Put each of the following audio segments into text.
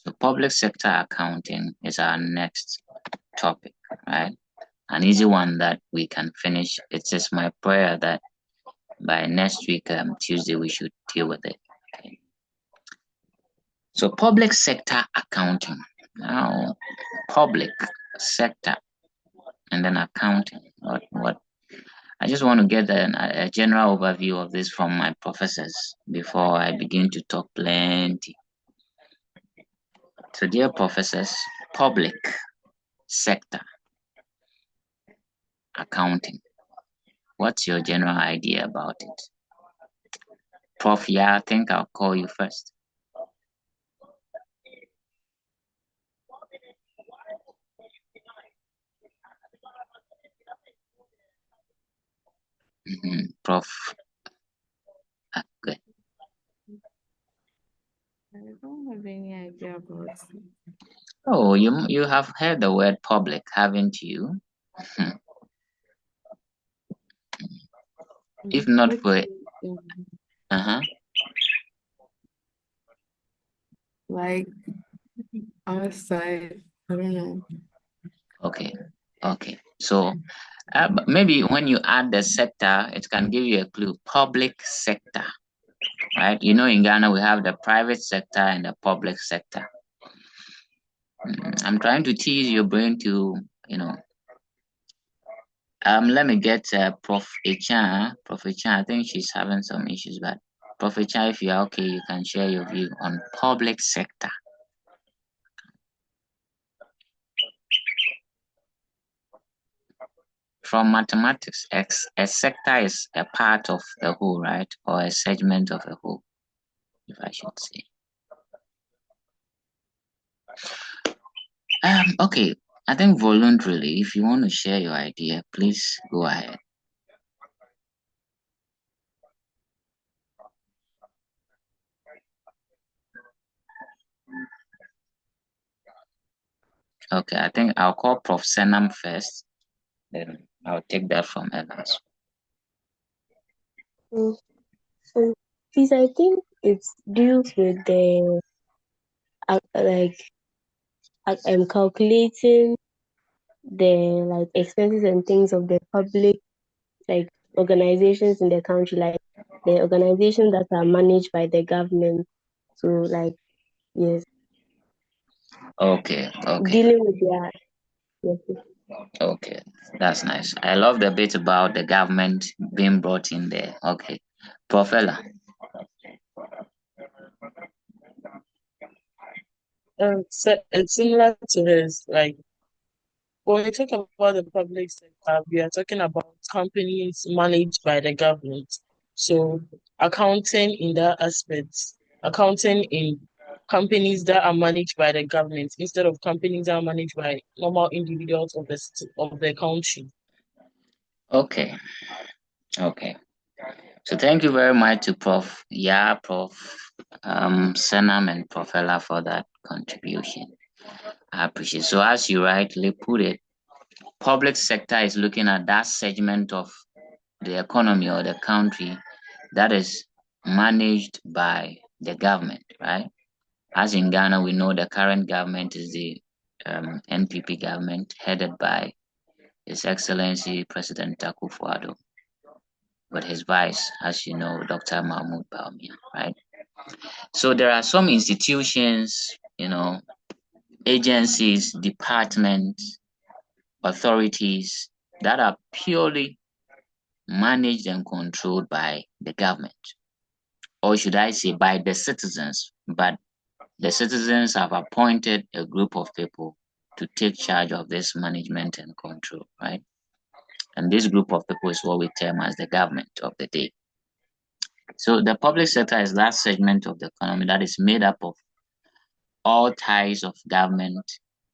So public sector accounting is our next topic, right? An easy one that we can finish. It is my prayer that by next week, Tuesday, we should deal with it. Okay. So public sector accounting. Now, public sector and then accounting. What? I just want to get a general overview of this from my professors before I begin to talk plenty. So, dear professors, public sector accounting. What's your general idea about it? Prof, yeah, I think I'll call you first. Prof. Good. I don't have any idea about it. Oh, you have heard the word public, haven't you? If not for it, like outside, I don't know. Okay. So maybe when you add the sector, it can give you a clue. Public sector, right? You know, in Ghana we have the private sector and the public sector. I'm trying to tease your brain to, let me get Prof. Echan. Prof. Echan, I think she's having some issues, but Prof. Echan, if you're okay, you can share your view on public sector. From mathematics, a sector is a part of the whole, right? Or a segment of a whole, if I should say. Okay, I think voluntarily, if you want to share your idea, please go ahead. Okay, I think I'll call Prof. Senam first, then I'll take that from Evans. So, please, I think it deals with the calculating the expenses and things of the public organizations in the country, like the organizations that are managed by the government. So yes. Okay. Dealing with their yes. Okay, that's nice. I love the bit about the government being brought in there. Okay, Profela. So it's similar to his, like when we talk about the public sector, we are talking about companies managed by the government. So accounting in that aspect, accounting in companies that are managed by the government instead of companies that are managed by normal individuals of the country. Okay. So thank you very much to Prof. Senam and Profela for that contribution. I appreciate it. So as you rightly put it, public sector is looking at that segment of the economy or the country that is managed by the government, right? As in Ghana, we know the current government is the NPP government headed by His Excellency President Akufo-Addo, with his vice, as you know, Dr. Mahmoud Bawumia, right? So there are some institutions, agencies, departments, authorities that are purely managed and controlled by the government, or should I say by the citizens, but the citizens have appointed a group of people to take charge of this management and control, right? And this group of people is what we term as the government of the day. So the public sector is that segment of the economy that is made up of all ties of government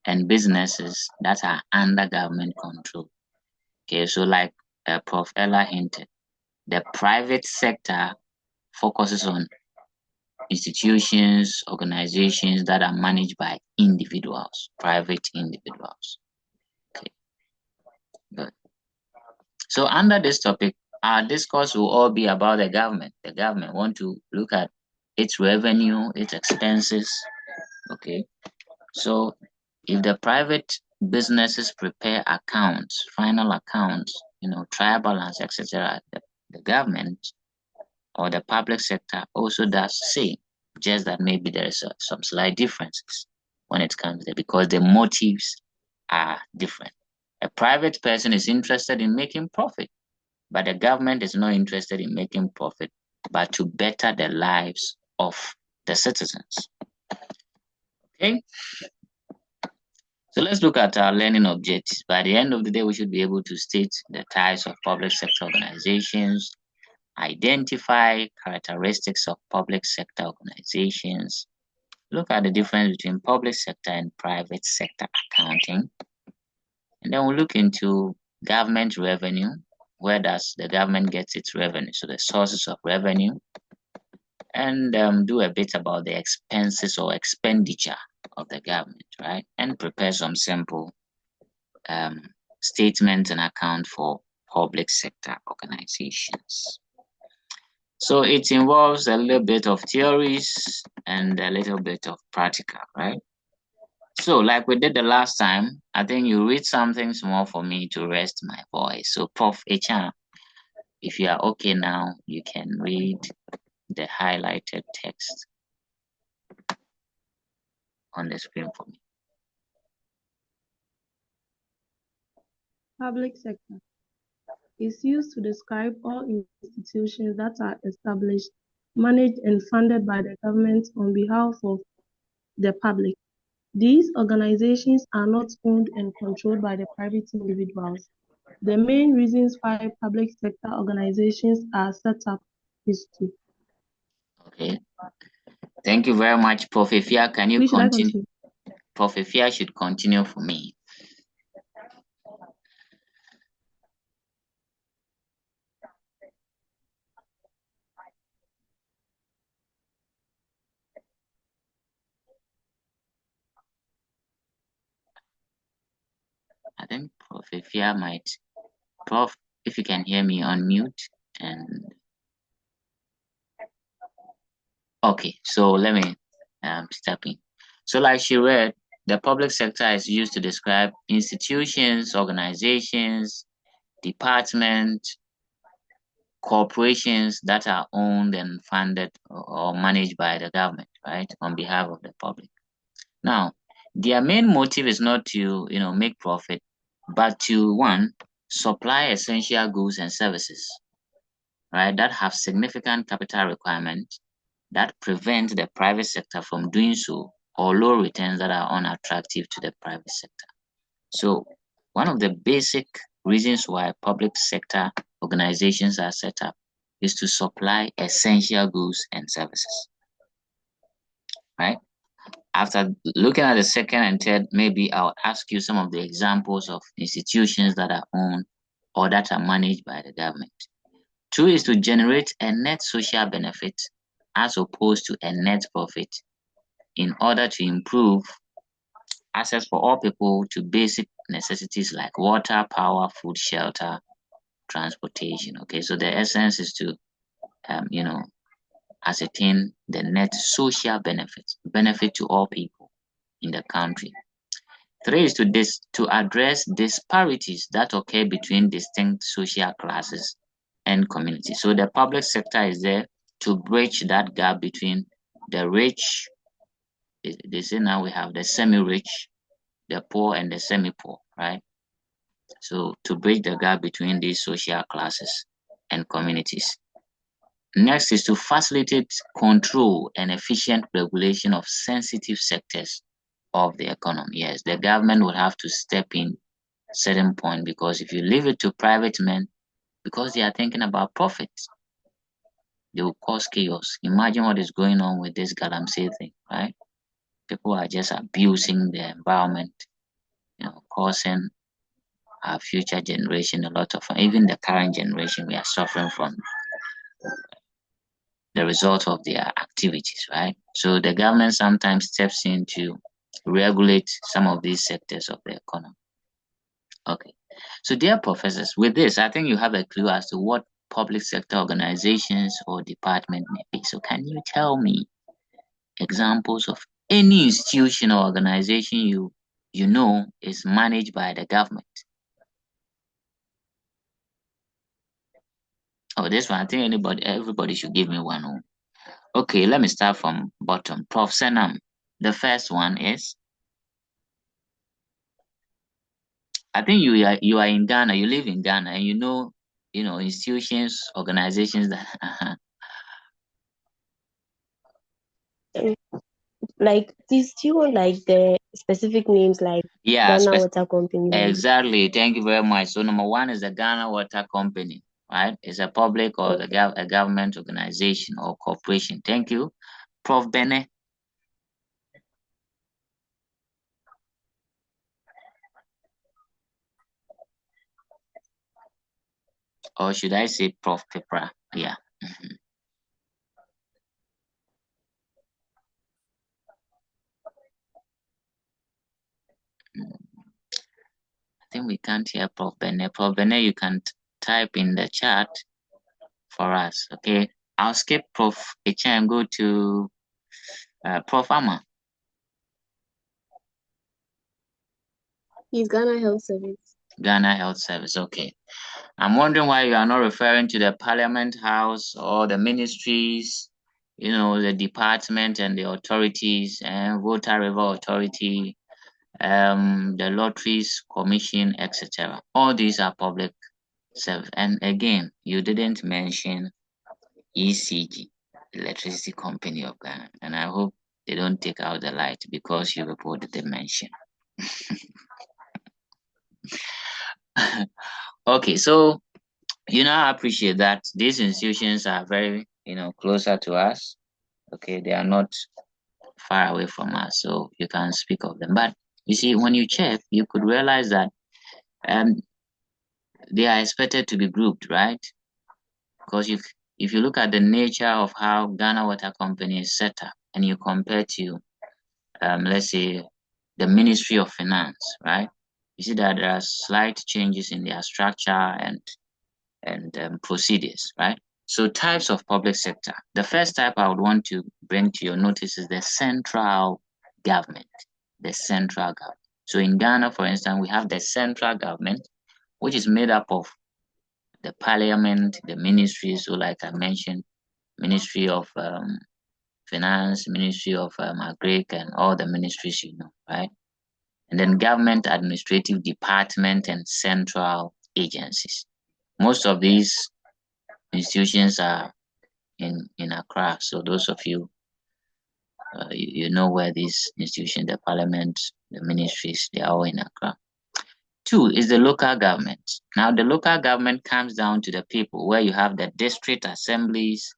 and businesses that are under government control. Okay, so like Prof. Ella hinted, the private sector focuses on institutions, organizations that are managed by individuals, private individuals. Okay, good. So under this topic, our discourse will all be about the government. The government want to look at its revenue, its expenses, Okay, so if the private businesses prepare accounts, final accounts, trial balance, etc., the government or the public sector also does the same, just that maybe there is some slight differences when it comes there because the motives are different. A private person is interested in making profit, but the government is not interested in making profit, but to better the lives of the citizens. Okay, so let's look at our learning objectives. By the end of the day, we should be able to state the types of public sector organizations, identify characteristics of public sector organizations, look at the difference between public sector and private sector accounting, and then we'll look into government revenue. Where does the government get its revenue? So the sources of revenue, and do a bit about the expenses or expenditure of the government, right? And prepare some simple statements and account for public sector organizations. So it involves a little bit of theories and a little bit of practical, right? So like we did the last time, I think you read something small for me to rest my voice. So Prof. Echan, if you are okay now, you can read the highlighted text on the screen for me. Public sector is used to describe all institutions that are established, managed, and funded by the government on behalf of the public. These organizations are not owned and controlled by the private individuals. The main reasons why public sector organizations are set up is to. Okay. Thank you very much, Prof. Ifya. Can you continue? Prof. Ifya should continue for me. I think Prof. Ifya might. Prof, if you can hear me, unmute and. Okay, so let me step in. So like she read, the public sector is used to describe institutions, organizations, departments, corporations that are owned and funded or managed by the government, right, on behalf of the public. Now, their main motive is not to, make profit, but to, one, supply essential goods and services, right, that have significant capital requirements that prevent the private sector from doing so, or low returns that are unattractive to the private sector. So one of the basic reasons why public sector organizations are set up is to supply essential goods and services, right? After looking at the second and third, maybe I'll ask you some of the examples of institutions that are owned or that are managed by the government. Two is to generate a net social benefit as opposed to a net profit in order to improve access for all people to basic necessities like water, power, food, shelter, transportation. Okay, so the essence is to, ascertain the net social benefit to all people in the country. Three is to address disparities that occur between distinct social classes and communities. So the public sector is there to bridge that gap between the rich. They say now we have the semi-rich, the poor, and the semi-poor, right? So to bridge the gap between these social classes and communities. Next is to facilitate control and efficient regulation of sensitive sectors of the economy. Yes, the government will have to step in certain point, because if you leave it to private men, because they are thinking about profits, they will cause chaos. Imagine what is going on with this Galamsey thing, right? People are just abusing the environment, causing our future generation a lot of, even the current generation, we are suffering from the result of their activities, right? So the government sometimes steps in to regulate some of these sectors of the economy. Okay, so dear professors, with this, I think you have a clue as to what public sector organizations or department may be. So can you tell me examples of any institution or organization you know is managed by the government. Oh, this one, I think everybody should give me one. Okay, let me start from bottom. Prof. Senam, the first one is, I think you are in Ghana, you live in Ghana, and you know institutions, organizations that Like, these, do you want like the specific names like yeah, Ghana Water Company? exactly. Thank you very much. So number one is the Ghana Water Company, right? It's a public or a government organization or corporation. Thank you. Prof. Bene. Or should I say Prof. Pepra? Yeah. I think we can't hear Prof. Bene. Prof. Bene, you can type in the chat for us, okay? I'll skip Prof. Echa and go to Prof. Amma. He's Ghana Health Service. Ghana Health Service, okay. I'm wondering why you are not referring to the Parliament House or the ministries, the department and the authorities, and Volta River Authority, the Lotteries Commission, etc. All these are public service. And again, you didn't mention ECG, Electricity Company of Ghana, and I hope they don't take out the light because you reported the mention. Okay, so I appreciate that these institutions are very, closer to us. Okay, they are not far away from us, so you can speak of them. But you see, when you check, you could realize that they are expected to be grouped, right? Because if you look at the nature of how Ghana Water Company is set up, and you compare to, let's say, the Ministry of Finance, right? You see that there are slight changes in their structure and procedures, right? So types of public sector. The first type I would want to bring to your notice is the central government. The central government. So in Ghana, for instance, we have the central government, which is made up of the parliament, the ministries. So like I mentioned, Ministry of Finance, Ministry of Agric, and all the ministries, right? And then government administrative department and central agencies. Most of these institutions are in Accra. So those of you, you know where these institutions, the parliament, the ministries, they are all in Accra. Two is the local government. Now the local government comes down to the people, where you have the district assemblies,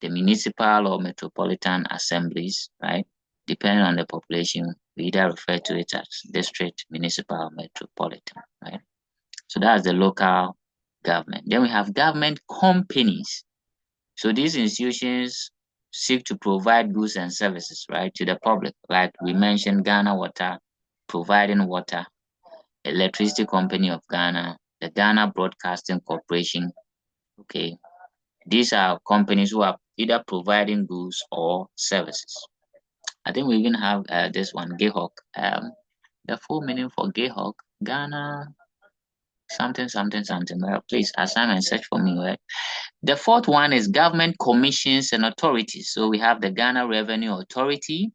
the municipal or metropolitan assemblies, right? Depending on the population, we either refer to it as district, municipal, metropolitan, right? So that's the local government. Then we have government companies. So these institutions seek to provide goods and services, right, to the public. Like we mentioned, Ghana Water, providing water, Electricity Company of Ghana, the Ghana Broadcasting Corporation. Okay, these are companies who are either providing goods or services. I think we even have this one, GEHOC. The full meaning for GEHOC, Ghana something. Well, please assign and search for me, right? The fourth one is government commissions and authorities. So we have the Ghana Revenue Authority,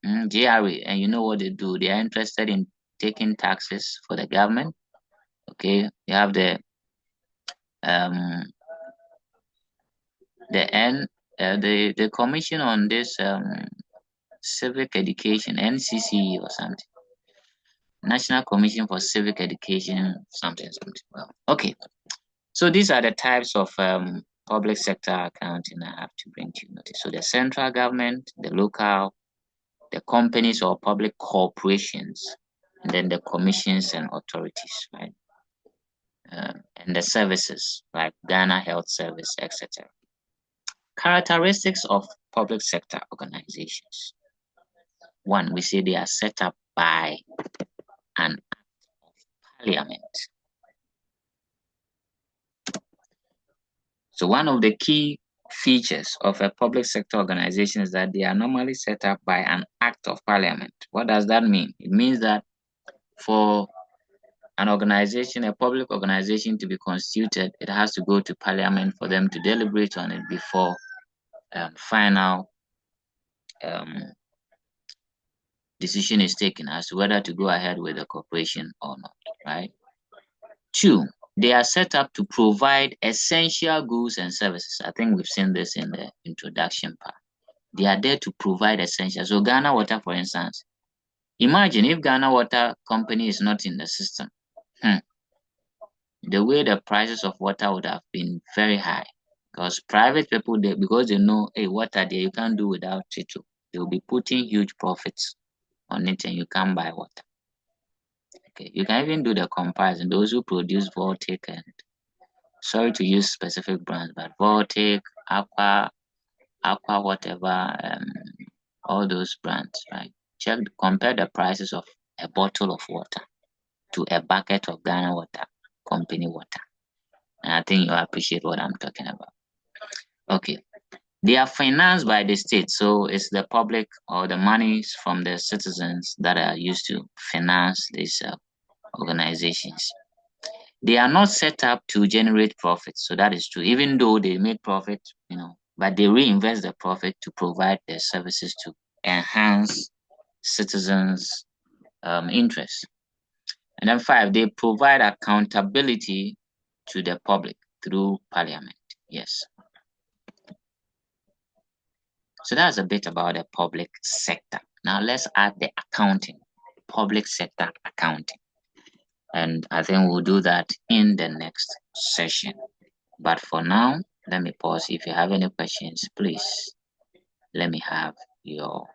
GRA, and you know what they do. They are interested in taking taxes for the government. Okay, you have the commission on this civic education, NCCE or something. National Commission for Civic Education, something. Well, okay. So these are the types of public sector accounting I have to bring to you notice. So the central government, the local, the companies or public corporations, and then the commissions and authorities, right? And the services like Ghana Health Service, etc. Characteristics of public sector organizations. One, we say they are set up by an act of parliament. So one of the key features of a public sector organization is that they are normally set up by an act of parliament. What does that mean? It means that for an organization, a public organization, to be constituted, it has to go to parliament for them to deliberate on it before final decision is taken as to whether to go ahead with the corporation or not, right? 2, they are set up to provide essential goods and services. I think we've seen this in the introduction part. They are there to provide essential. So Ghana Water, for instance, imagine if Ghana Water Company is not in the system. The way the prices of water would have been very high, because private people, because they know, hey, water there, you can't do without it. They will be putting huge profits on it and you can't buy water. Okay, you can even do the comparison. Those who produce Voltic and, sorry to use specific brands, but Voltic, Aqua, whatever, all those brands, right? Compare the prices of a bottle of water to a bucket of Ghana Water Company water. And I think you appreciate what I'm talking about. Okay. They are financed by the state. So it's the public or the monies from the citizens that are used to finance these organizations. They are not set up to generate profit. So that is true. Even though they make profit, but they reinvest the profit to provide their services to enhance citizens' interests. And then 5, they provide accountability to the public through parliament. Yes. So that's a bit about the public sector. Now let's add the accounting, public sector accounting. And I think we'll do that in the next session. But for now, let me pause. If you have any questions, please let me have your